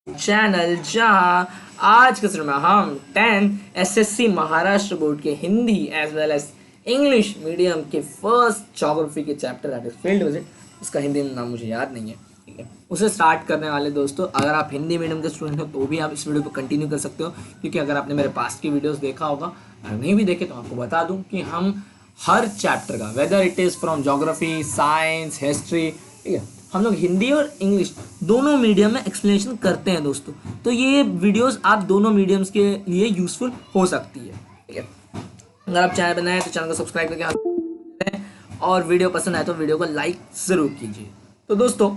Channel जहां आज के समय में हम 10 एसएससी महाराष्ट्र बोर्ड के Hindi as well as English medium के फर्स्ट ज्योग्राफी के chapter that is field visit, उसका हिंदी में नाम मुझे याद नहीं है, ठीक है, उसे स्टार्ट करने वाले दोस्तों। अगर आप हिंदी मीडियम के स्टूडेंट हो तो भी आप इस वीडियो को कंटिन्यू कर सकते हो, क्योंकि अगर आपने मेरे पास्ट की वीडियोस देखा होगा, अगर नहीं भी देखे तो आपको बता दूं कि हम हर चैप्टर का, whether it is from geography, science, history, ठीक है, हम लोग हिंदी और इंग्लिश दोनों मीडियम में एक्सप्लेनेशन करते हैं दोस्तों। तो ये वीडियोस आप दोनों मीडियम्स के लिए यूजफुल हो सकती है, ठीक है। अगर आप चैनल बनाए तो चैनल को सब्सक्राइब करके आप और वीडियो पसंद आए तो वीडियो को लाइक ज़रूर कीजिए। तो दोस्तों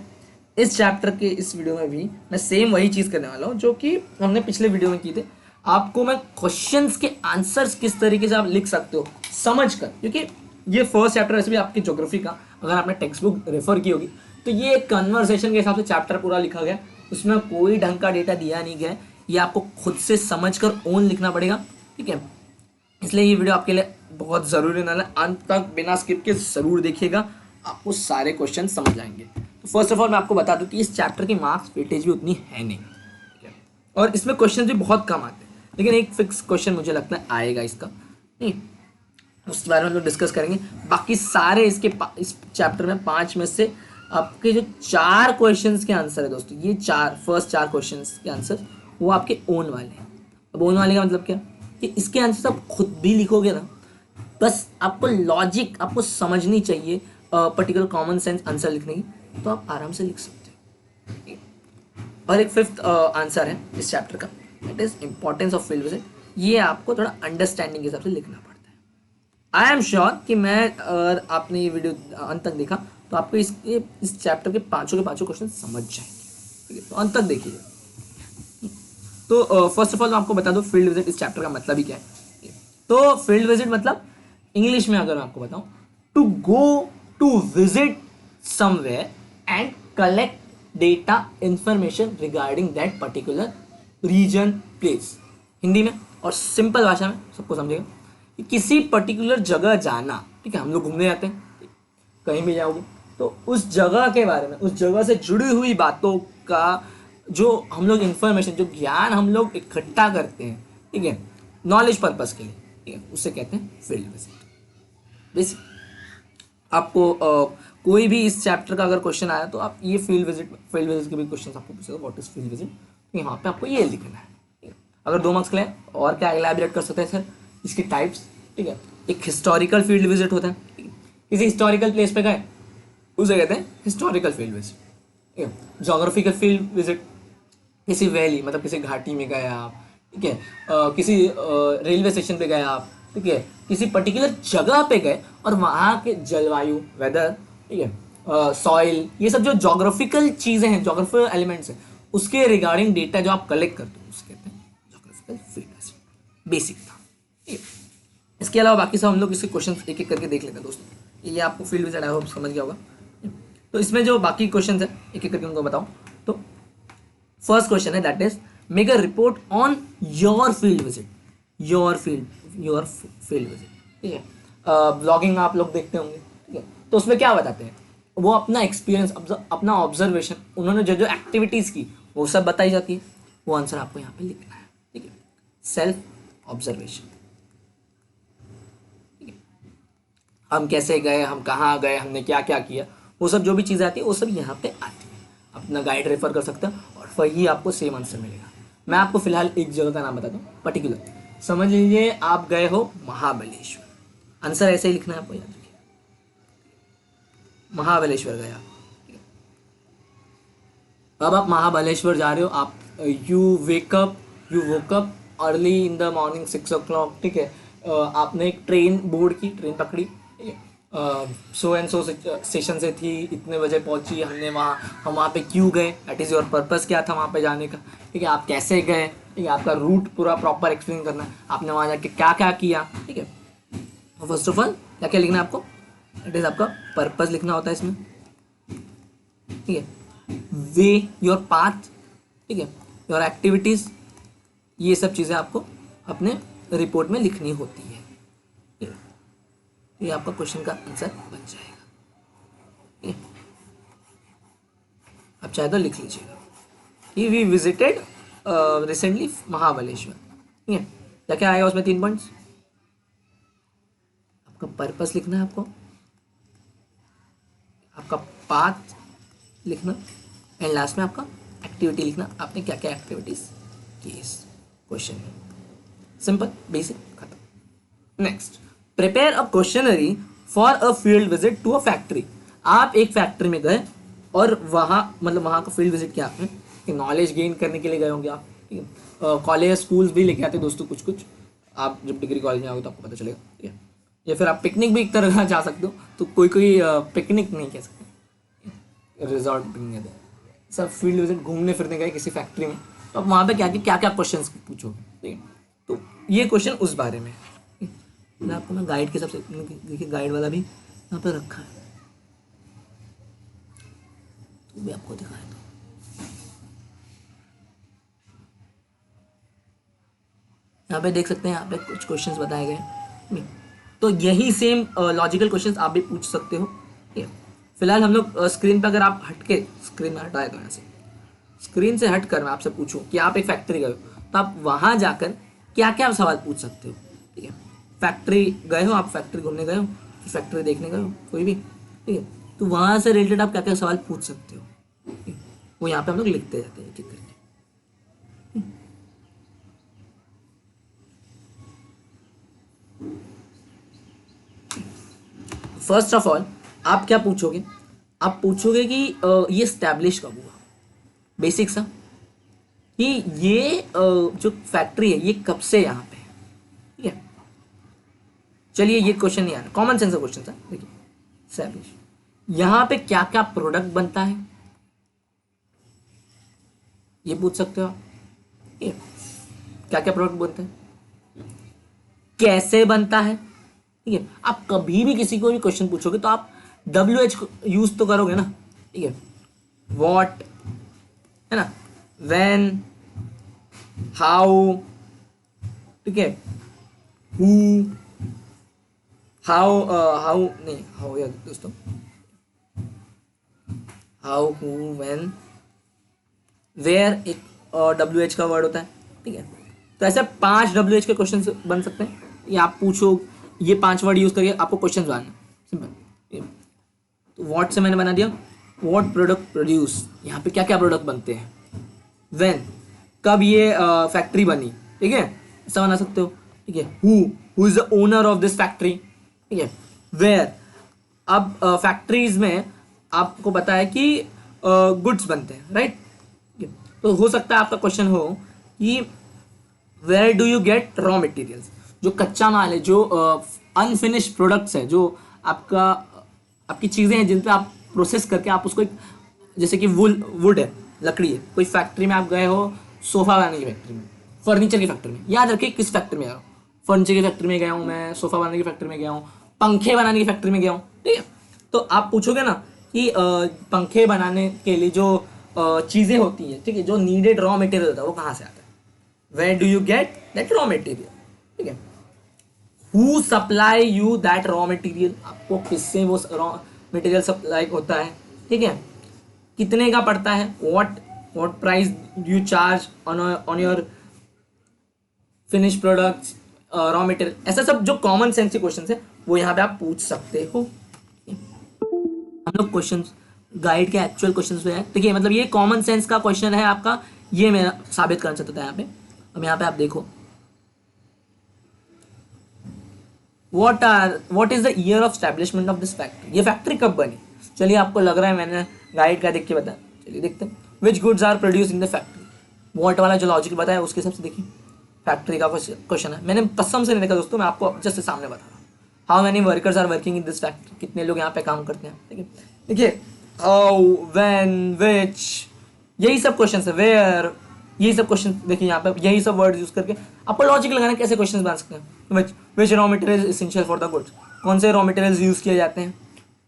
इस चैप्टर के इस वीडियो में भी मैं सेम वही चीज़ करने वाला हूँ जो कि हमने पिछले वीडियो में की थी। आपको मैं क्वेश्चंस के आंसर्स किस तरीके से आप लिख सकते हो समझ कर, क्योंकि ये फर्स्ट चैप्टर वैसे भी आपकी ज्योग्राफी का अगर आपने टेक्स्ट बुक रेफर की होगी तो ये एक कन्वर्सेशन के हिसाब से चैप्टर पूरा लिखा गया, उसमें कोई ढंग का डेटा दिया नहीं गया, ये आपको खुद से समझ कर ओन लिखना पड़ेगा, ठीक है। इसलिए ये वीडियो आपके लिए बहुत ज़रूरी है, अंत तक बिना स्किप के ज़रूर देखिएगा, आपको सारे क्वेश्चन समझ आएंगे। तो फर्स्ट ऑफ ऑल मैं आपको बता दूं कि इस चैप्टर की मार्क्स वेटेज भी उतनी है नहीं, ठीक है, और इसमें क्वेश्चन भी बहुत कम आते हैं, लेकिन एक फिक्स क्वेश्चन मुझे लगता है आएगा इसका, नहीं उसके बारे में हम लोग डिस्कस करेंगे। बाकी सारे इस चैप्टर में 5 में से आपके जो 4 क्वेश्चंस के आंसर है दोस्तों, ये फर्स्ट 4 क्वेश्चंस के आंसर वो आपके ओन वाले हैं। अब ओन वाले का मतलब क्या कि इसके आंसर आप खुद भी लिखोगे ना, बस आपको लॉजिक आपको समझनी चाहिए, पर्टिकुलर कॉमन सेंस आंसर लिखने की, तो आप आराम से लिख सकते हो। और एक फिफ्थ आंसर है इस चैप्टर का, that is importance of field visit. ये आपको थोड़ा अंडरस्टैंडिंग के हिसाब से लिखना पड़ता है। आई एम श्योर कि मैं अगर आपने ये वीडियो अंत तक देखा तो आपको इस चैप्टर के पांचों क्वेश्चन समझ जाएंगे, ठीक है, तो अंत तक देखिए। तो फर्स्ट ऑफ ऑल मैं आपको बता दूं फील्ड विजिट इस चैप्टर का मतलब ही क्या है। तो फील्ड विजिट मतलब इंग्लिश में अगर मैं आपको बताऊं, to go to visit somewhere and collect data information regarding that particular region place, Hindi में और सिंपल भाषा में सबको समझेगा कि किसी पर्टिकुलर जगह जाना, ठीक है, हम लोग घूमने जाते हैं, कहीं भी जाओगे तो उस जगह के बारे में, उस जगह से जुड़ी हुई बातों का जो हम लोग इंफॉर्मेशन, जो ज्ञान हम लोग इकट्ठा करते हैं, ठीक है, नॉलेज पर्पस के लिए, ठीक है, उसे कहते हैं फील्ड विजिट। बेसिक आपको कोई भी इस चैप्टर का अगर क्वेश्चन आया तो आप ये फील्ड विजिट के भी क्वेश्चन आपको पूछेगा, व्हाट इज फील्ड विजिट, यहाँ पे आपको ये लिखना है, ठीक है। अगर 2 मार्क्स के लिए और क्या एलैबोरेट कर सकते हैं सर, इसकी टाइप्स, ठीक है। एक हिस्टोरिकल फील्ड विजिट होता है, ठीक है, किसी हिस्टोरिकल प्लेस पे गए उसे कहते हैं हिस्टोरिकल फील्ड विजिट, ठीक है। जोग्राफिकल फील्ड विजिट किसी वैली मतलब किसी घाटी में गए आप, ठीक है, किसी रेलवे स्टेशन पे गए आप, ठीक है, किसी पर्टिकुलर जगह पे गए और वहाँ के जलवायु, वेदर, ठीक है, सॉइल, ये सब जो जोग्राफिकल चीज़ें हैं, जोग्राफिकल एलिमेंट्स हैं, उसके रिगार्डिंग डेटा जो आप कलेक्ट करते हो उसे कहते हैं जोग्राफिकल फील्ड विजिट। बेसिक था, ठीक है। इसके अलावा बाकी सब हम लोग इसके क्वेश्चन एक एक करके देख लेते हैं दोस्तों। ये आपको फील्ड विजिट आई होप समझ गया होगा। तो इसमें जो बाकी क्वेश्चन है एक एक करके उनको बताओ। तो फर्स्ट क्वेश्चन है that is make a report on your field visit, your field visit, ठीक है। ब्लॉगिंग आप लोग देखते होंगे, ठीक है, तो उसमें क्या बताते हैं, वो अपना एक्सपीरियंस, अपना ऑब्जर्वेशन, उन्होंने जो जो एक्टिविटीज़ की वो सब बताई जाती है, वो आंसर आपको यहाँ पे लिखना है, ठीक है। सेल्फ ऑब्जर्वेशन, हम कैसे गए, हम कहाँ गए, हमने क्या क्या किया, वो सब जो भी चीज़ें आती है वो सब यहाँ पे आती है। अपना गाइड रेफर कर सकते हैं और वही आपको सेम आंसर मिलेगा। मैं आपको फिलहाल एक जगह का नाम बताता हूँ पर्टिकुलर, समझ लीजिए आप गए हो महाबलेश्वर, आंसर ऐसे ही लिखना है आपको, याद रखिए महाबलेश्वर गए आप, ठीक है। अब आप महाबलेश्वर जा रहे हो, आप you woke up early in the morning 6 o'clock, ठीक है। आपने एक ट्रेन पकड़ी, ठीक है, सो एंड सो स्टेशन से थी, इतने बजे पहुंची, हम वहाँ पे क्यों गए, दैट इज़ योर पर्पस, क्या था वहाँ पे जाने का, ठीक है, आप कैसे गए, ठीक है, आपका रूट पूरा प्रॉपर एक्सप्लेन करना है, आपने वहाँ जाके क्या क्या किया, ठीक है। फर्स्ट ऑफ ऑल क्या क्या लिखना है आपको, दैट इज आपका पर्पस लिखना होता है इसमें, ठीक है। वे, योर पाथ, ठीक है, योर एक्टिविटीज़, ये सब चीज़ें आपको अपने रिपोर्ट में लिखनी होती है, ठीक है। ये आपका क्वेश्चन का आंसर बन जाएगा, ठीक है। आप चाहे तो लिख लीजिएगा। कि वी विजिटेड रिसेंटली महाबलेश्वर, ठीक है। क्या क्या आएगा उसमें 3 पॉइंट्स, आपका पर्पस लिखना है, आपका पाथ लिखना, एंड लास्ट में आपका एक्टिविटी लिखना, आपने क्या क्या एक्टिविटीज की इस क्वेश्चन में। सिंपल, बेसिक, खत्म। Next, prepare a questionnaire for a field visit to a factory. आप एक फैक्ट्री में गए और वहाँ मतलब वहाँ का फील्ड विजिट किया आपने, कि नॉलेज गेन करने के लिए गए होंगे आप, ठीक है। कॉलेज स्कूल्स भी लेके आते हैं दोस्तों कुछ कुछ, आप जब डिग्री कॉलेज में आओगे तो आपको पता चलेगा, ठीक है। या फिर आप पिकनिक भी एक तरह का जा सकते हो, तो कोई कोई पिकनिक नहीं कह सकते, रिजॉर्ट पिकनिक है, सब फील्ड विजिट घूमने फिरने गए किसी फैक्ट्री में, तो आप वहाँ पे क्या क्या क्या क्वेश्चंस पूछोगे, ठीक है। तो ये क्वेश्चन उस बारे में है। मैं आपको मैं गाइड के हिसाब से, देखिए गाइड वाला भी यहाँ पे रखा है, तो भी आपको दिखाया था। यहाँ पे देख सकते हैं, यहाँ पे कुछ क्वेश्चंस बताए गए, तो यही सेम लॉजिकल क्वेश्चंस आप भी पूछ सकते हो, ठीक है। फिलहाल हम लोग स्क्रीन पे, अगर आप हटके स्क्रीन में हटाए तो यहाँ से स्क्रीन से हट कर मैं आपसे पूछूं कि आप एक फैक्ट्री गए हो, तो आप वहाँ जाकर क्या क्या सवाल पूछ सकते हो, ठीक है। फैक्ट्री गए हो, आप फैक्ट्री घूमने गए हो, फैक्ट्री देखने गए हो, कोई भी, ठीक है, तो वहाँ से रिलेटेड आप क्या क्या सवाल पूछ सकते हो, ठीक है? वो यहाँ पे हम लोग लिखते जाते हैं एक एक करके। फर्स्ट ऑफ ऑल आप क्या पूछोगे, आप पूछोगे कि ये स्टैब्लिश कब हुआ, बेसिक सा, कि ये जो फैक्ट्री है ये कब से यहाँ पे है, ठीक है। चलिए ये क्वेश्चन नहीं आ रहा, कॉमन सेंस का क्वेश्चन था, देखिए स्टैब्लिश, यहाँ पे क्या क्या प्रोडक्ट बनता है ये पूछ सकते हो आप, ठीक है। क्या क्या प्रोडक्ट बनते हैं, कैसे बनता है, ठीक है। आप कभी भी किसी को भी क्वेश्चन पूछोगे तो आप WH यूज तो करोगे ना, ठीक है। वॉट है ना, व्हेन, हाउ, ठीक है, हु, हाउ नहीं, हाउ यार दोस्तों, हाउ, हु, व्हेन, वेयर एक WH का वर्ड होता है, ठीक है। तो ऐसे 5 WH के क्वेश्चन बन सकते हैं, या आप पूछो ये 5 वर्ड यूज करके आपको क्वेश्चन बनाना, सिंपल। तो व्हाट से मैंने बना दिया, व्हाट प्रोडक्ट प्रोड्यूस, यहाँ पे क्या क्या प्रोडक्ट बनते हैं, व्हेन, कब ये फैक्ट्री बनी, ठीक है, ऐसा बना सकते हो, ठीक है। Who is the owner of this factory, ठीक है। वेयर, अब फैक्ट्रीज में आपको पता है कि गुड्स बनते हैं, राइट, तो हो सकता है आपका क्वेश्चन हो कि where do you get raw materials, जो कच्चा माल है, जो अनफिनिश्ड प्रोडक्ट्स है, जो आपकी चीज़ें हैं जिन पे आप प्रोसेस करके आप उसको एक, जैसे कि वुड है, लकड़ी है, कोई फैक्ट्री में आप गए हो, सोफा बनाने की फैक्ट्री में, फर्नीचर की फैक्ट्री में, याद रखिए किस फैक्ट्री में गया, फर्नीचर की फैक्ट्री में गया हूँ मैं, सोफा बनाने की फैक्ट्री में गया हूँ, पंखे बनाने की फैक्ट्री में गया हूँ, ठीक है। तो आप पूछोगे ना कि पंखे बनाने के लिए जो चीज़ें होती हैं, ठीक है, जो नीडेड रॉ मटेरियल होता है वो कहाँ से आता है, where do you get that raw material, ठीक है। Who supply you that raw material, आपको किससे वो रॉ मटेरियल सप्लाई होता है, ठीक है, कितने का पड़ता है, what price you charge on your finish products, raw material, ऐसा सब जो कॉमन सेंस के क्वेश्चन है वो यहाँ पे आप पूछ सकते हो। हम लोग क्वेश्चन गाइड के एक्चुअल क्वेश्चन पे है, देखिए मतलब ये कॉमन सेंस का क्वेश्चन है आपका, ये मैं साबित करना चाहता था यहाँ पे। अब यहाँ पे आप देखो, what is the year of establishment of this factory, ये फैक्ट्री कब बनी, चलिए आपको लग रहा है मैंने गाइड का देख के बताया, चलिए देखते हैं। Which goods are produce in the factory, what वाला जो लॉजिक बताया उसके हिसाब से देखिए फैक्ट्री का क्वेश्चन है, मैंने कसम से नहीं देखा दोस्तों, मैं आपको जस्ट सामने बता रहा हूँ। How many workers are working in this factory, कितने लोग यहाँ पे काम करते हैं, ठीक है। देखिए हाउ, व्हेन, विच, यही सब क्वेश्चन है, वेयर, यही सब क्वेश्चन देखिए यहाँ पे, यही सब वर्ड यूज करके आपको लॉजिक लगाना कैसे क्वेश्चन बना सकते हैं। Which raw material essential for the goods, कौन से रॉ मटेरियल्स यूज किए जाते हैं,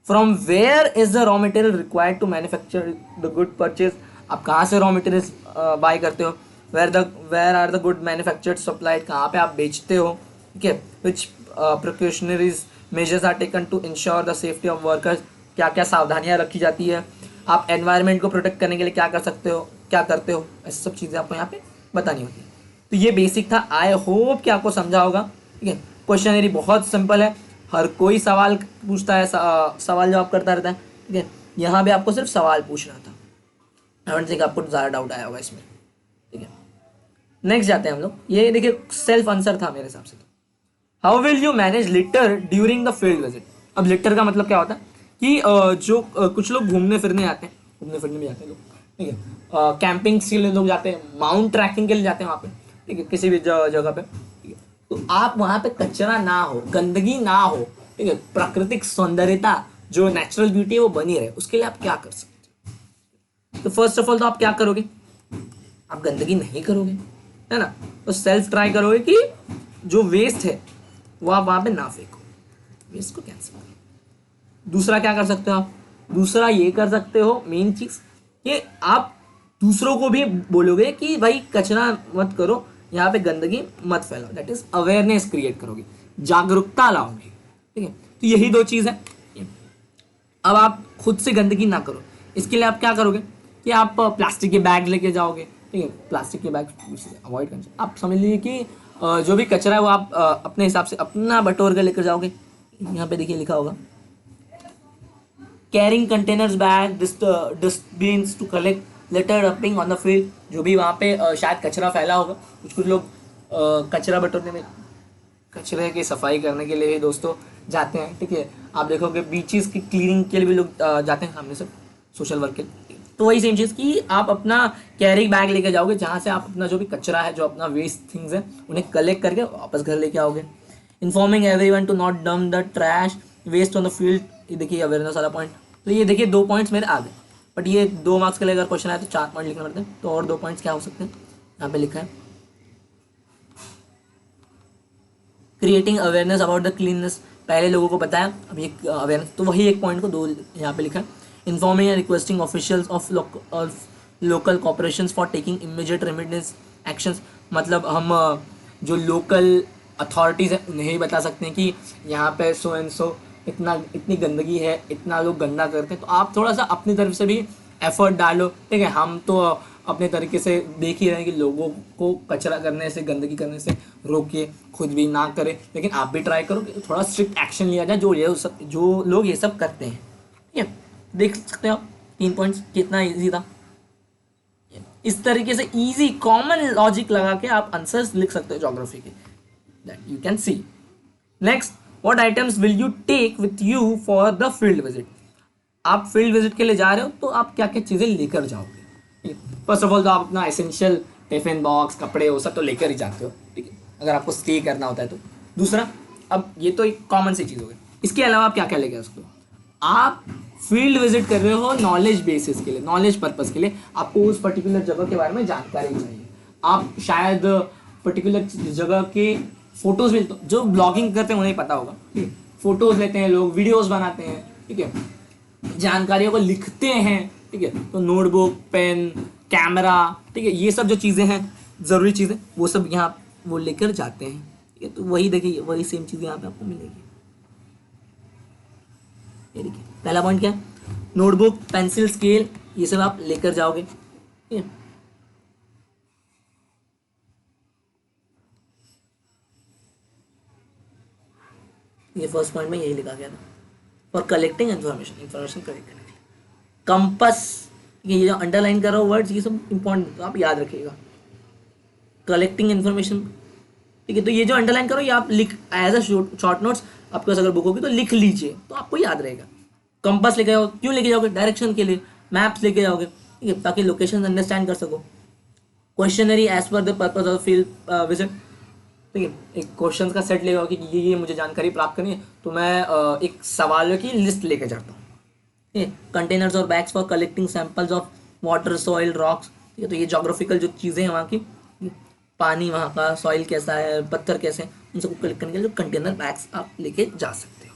from where is the raw material required to manufacture the good purchase, आप कहाँ से रॉ मटेरियल्स बाय करते हो, where are the good manufactured supplied, कहाँ पे आप बेचते हो, ठीक है। Which precautionaries measures are taken to ensure the safety of workers, क्या क्या सावधानियां रखी जाती है, आप एनवायरनमेंट को प्रोटेक्ट करने के लिए क्या कर सकते हो, क्या करते हो, ऐसी सब चीज़ें आपको यहाँ पे बतानी होती है। तो ये बेसिक था, आई होप कि आपको समझा होगा। ठीक है, क्वेश्चनरी बहुत सिंपल है, हर कोई सवाल पूछता है, सवाल जवाब करता रहता है। ठीक है, यहाँ पे आपको सिर्फ सवाल पूछना था। आई डोंट थिंक आपको ज़्यादा डाउट आया होगा इसमें। ठीक है, नेक्स्ट जाते हैं हम लोग। ये देखिए सेल्फ आंसर था मेरे हिसाब से। How will you manage litre during the field visit. अब लिटर का मतलब क्या होता है कि जो कुछ लोग घूमने फिरने आते हैं, घूमने फिरने भी जाते हैं लोग। ठीक है, कैंपिंग के लिए लोग जाते हैं, माउंट ट्रैकिंग के लिए जाते हैं वहाँ पे। ठीक है, किसी भी जगह पे। ठीक है, तो आप वहाँ पे कचरा ना हो, गंदगी ना हो। ठीक है, प्राकृतिक सौंदर्यता जो नेचुरल ब्यूटी है वो बनी रहे, उसके लिए आप क्या कर सकते हो। तो फर्स्ट ऑफ ऑल तो आप क्या करोगे, आप गंदगी नहीं करोगे, है ना। तो सेल्फ ट्राई करोगे कि जो वेस्ट है वो आप वहाँ पे ना फेंको, वेस्ट को कैंसिल करो। दूसरा क्या कर सकते हो आप, दूसरा ये कर सकते हो मेन चीज़ कि आप दूसरों को भी बोलोगे कि भाई कचरा मत करो, यहाँ पे गंदगी मत फैलाओ। दैट इज अवेयरनेस क्रिएट करोगे, जागरूकता लाओगे। ठीक है, तो यही दो चीज़ है। अब आप खुद से गंदगी ना करो, इसके लिए आप क्या करोगे कि आप प्लास्टिक के बैग लेके जाओगे। ठीक है, प्लास्टिक के बैग अवॉइड करना चाहिए। आप समझ लीजिए कि जो भी कचरा है वो आप अपने हिसाब से अपना बटोर कर लेकर जाओगे। यहाँ पे देखिए लिखा होगा carrying containers bag dustbins to collect litter dumping on the field. जो भी वहाँ पे शायद कचरा फैला होगा, कुछ कुछ लोग कचरा बटोरने में, कचरे की सफाई करने के लिए भी दोस्तों जाते हैं। ठीक है, आप देखोगे बीचेस की क्लीनिंग के लिए भी लोग जाते हैं सामने से, सोशल वर्क के लिए। तो वही सेम चीज़ कि आप अपना कैरी बैग लेके जाओगे, जहाँ से आप अपना जो भी कचरा है, जो अपना वेस्ट थिंग्स है, उन्हें कलेक्ट करके वापस घर लेके आओगे। Informing everyone to not dump the trash waste on the field. ये देखिए अवेयरनेस वाला पॉइंट। तो ये देखिए 2 पॉइंट्स मेरे आ गए, बट ये 2 मार्क्स के लिए अगर क्वेश्चन आए तो 4 पॉइंट लिखना पड़ते हैं। तो और 2 पॉइंट्स क्या हो सकते हैं, यहाँ पे लिखा है creating awareness about the cleanness. पहले लोगों को पता है, अब ये अवेयरनेस, तो वही एक पॉइंट को 2 यहाँ पे लिखा है। Informing and requesting officials of local corporations for taking immediate remedies actions. मतलब हम जो लोकल अथॉरिटीज़ हैं उन्हें ही बता सकते हैं कि यहाँ पे सो एंड सो इतनी गंदगी है, इतना लोग गंदा करते हैं। तो आप थोड़ा सा अपनी तरफ से भी एफर्ट डालो। ठीक है, हम तो अपने तरीके से देख ही रहे हैं कि लोगों को कचरा करने से, गंदगी करने से रोकिए, खुद भी ना करें। लेकिन आप भी ट्राई करो कि थोड़ा स्ट्रिक्ट एक्शन लिया जाए जो लोग ये सब करते हैं। ठीक है, देख सकते हो आप 3 पॉइंट्स कितना ईजी था। इस तरीके से इजी कॉमन लॉजिक लगा के आप आंसर्स लिख सकते हो ज्योग्राफी के, that you can see. Next, what items will you take with you for the field visit. आप फील्ड विजिट के लिए जा रहे हो तो आप क्या क्या चीज़ें लेकर जाओगे। फर्स्ट ऑफ ऑल तो आप अपना एसेंशियल टिफिन बॉक्स, कपड़े, वो सब तो लेकर ही जाते हो। ठीक है, अगर आपको स्टे करना होता है तो। दूसरा, अब ये तो एक कॉमन सी चीज़ हो गई, इसके अलावा आप क्या क्या लेकर जा सकते हो। आप फील्ड विजिट कर रहे हो नॉलेज बेसिस के लिए, नॉलेज पर्पज़ के लिए, आपको उस पर्टिकुलर जगह के बारे में जानकारी चाहिए। आप शायद पर्टिकुलर जगह के फोटोज़ भी, जो ब्लॉगिंग करते हैं उन्हें पता होगा। ठीक है, फोटोज़ लेते हैं लोग, वीडियोज़ बनाते हैं। ठीक है, जानकारियों को लिखते हैं। ठीक है, तो नोटबुक, पेन, कैमरा, ठीक है, ये सब जो चीज़ें हैं, ज़रूरी चीज़ें, वो सब यहाँ वो लेकर जाते हैं। ठीक है, तो वही देखिए, वही सेम चीज़ यहाँ पे आपको मिलेगी। ये देखिए पहला पॉइंट क्या है, नोटबुक, पेंसिल, स्केल, ये सब आप लेकर जाओगे। ठीक है, ये फर्स्ट पॉइंट में यही लिखा गया था, फॉर कलेक्टिंग इन्फॉर्मेशन कलेक्ट करने के लिए। कंपस, ये जो अंडरलाइन कर रहा हो वर्ड्स, ये सब इंपॉर्टेंट, तो आप याद रखिएगा। कलेक्टिंग इन्फॉर्मेशन, ठीक है, तो ये जो अंडरलाइन करो ये आप लिख एज अ शॉर्ट नोट्स, आपके पास अगर बुक होगी तो लिख लीजिए, तो आपको याद रहेगा। कंपास लेके जाओ, क्यों लेके जाओगे, डायरेक्शन के लिए। मैप्स लेके जाओगे, ठीक है, ताकि लोकेशन अंडरस्टैंड कर सको। Questionnaire as per the purpose of field visit, ठीक है, एक क्वेश्चन का सेट लेगा कि ये मुझे जानकारी प्राप्त करनी है, तो मैं एक सवालों की लिस्ट लेके जाता हूँ। ठीक है, कंटेनर्स और bags for collecting samples of water, soil, rocks. ठीक है, तो ये जोग्राफिकल जो चीज़ें हैं वहाँ की, पानी वहाँ का, सॉइल कैसा है, पत्थर कैसे हैं, उन सबको कलेक्ट करने के लिए जो कंटेनर बैग्स आप लेके जा सकते हो।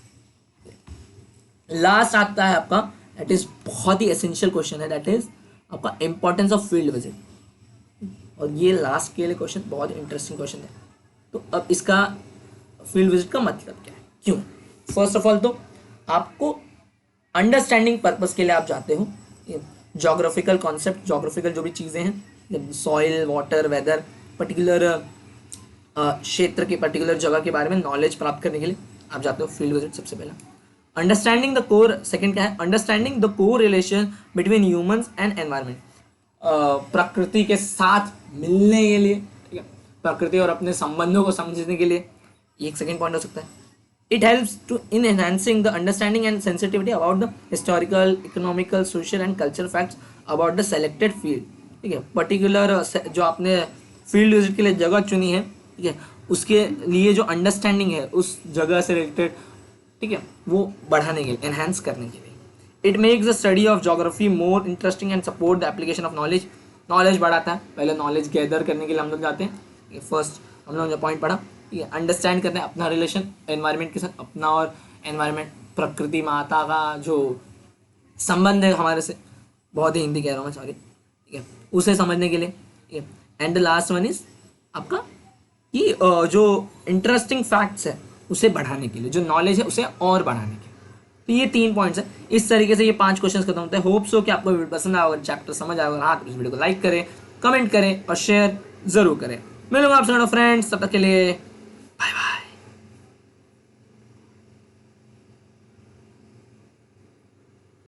लास्ट आता है आपका, दैट इज बहुत ही एसेंशियल क्वेश्चन है, दैट इज आपका इंपॉर्टेंस ऑफ फील्ड विजिट। और ये लास्ट के लिए क्वेश्चन बहुत इंटरेस्टिंग क्वेश्चन है। तो अब इसका फील्ड विजिट का मतलब क्या है, क्यों। फर्स्ट ऑफ ऑल तो आपको अंडरस्टैंडिंग पर्पस के लिए आप जाते हो, जोग्राफिकल कॉन्सेप्ट, जोग्राफिकल जो भी चीज़ें हैं, सॉइल, वाटर, वेदर, पर्टिकुलर क्षेत्र के, पर्टिकुलर जगह के बारे में नॉलेज प्राप्त करने के लिए आप जाते हो फील्ड विजिट सबसे पहला। अंडरस्टैंडिंग द कोर, सेकंड क्या है, understanding the core relation between humans and environment, प्रकृति के साथ मिलने के लिए, ठीक है, प्रकृति और अपने संबंधों को समझने के लिए, ये एक सेकंड पॉइंट हो सकता है। It helps to in enhancing the understanding and sensitivity about the historical, economical, social and cultural facts about the selected field, ठीक है, पर्टिकुलर जो आपने फील्ड विजिट के लिए जगह चुनी है, ठीक है, उसके लिए जो अंडरस्टैंडिंग है उस जगह से रिलेटेड, ठीक है, वो बढ़ाने के लिए, एनहांस करने के लिए। It makes the study of geography more interesting and support the application of knowledge, knowledge बढ़ाता है। पहले नॉलेज गैदर करने के लिए हम लोग जाते हैं, फर्स्ट हम लोग जो पॉइंट पढ़ा, ठीक है, अंडरस्टैंड करते हैं अपना रिलेशन एनवायरनमेंट के साथ, अपना और एनवायरनमेंट, प्रकृति माता का जो संबंध है हमारे से, बहुत ही हिंदी कह रहा हूँ मैं, सॉरी, ठीक है, उसे समझने के लिए, ठीक है। And the last one is आपका कि जो इंटरेस्टिंग फैक्ट्स है उसे बढ़ाने के लिए, जो नॉलेज है उसे और बढ़ाने के लिए। तो ये 3 पॉइंट्स है। इस तरीके से ये 5 क्वेश्चन खत्म होते हैं। होप सो कि आपको वीडियो पसंद आया, चैप्टर समझ आया, हाँ तो इस वीडियो को लाइक करें, कमेंट करें और शेयर जरूर करें। मिलूंगा आपसे फ्रेंड्स, तब तक के लिए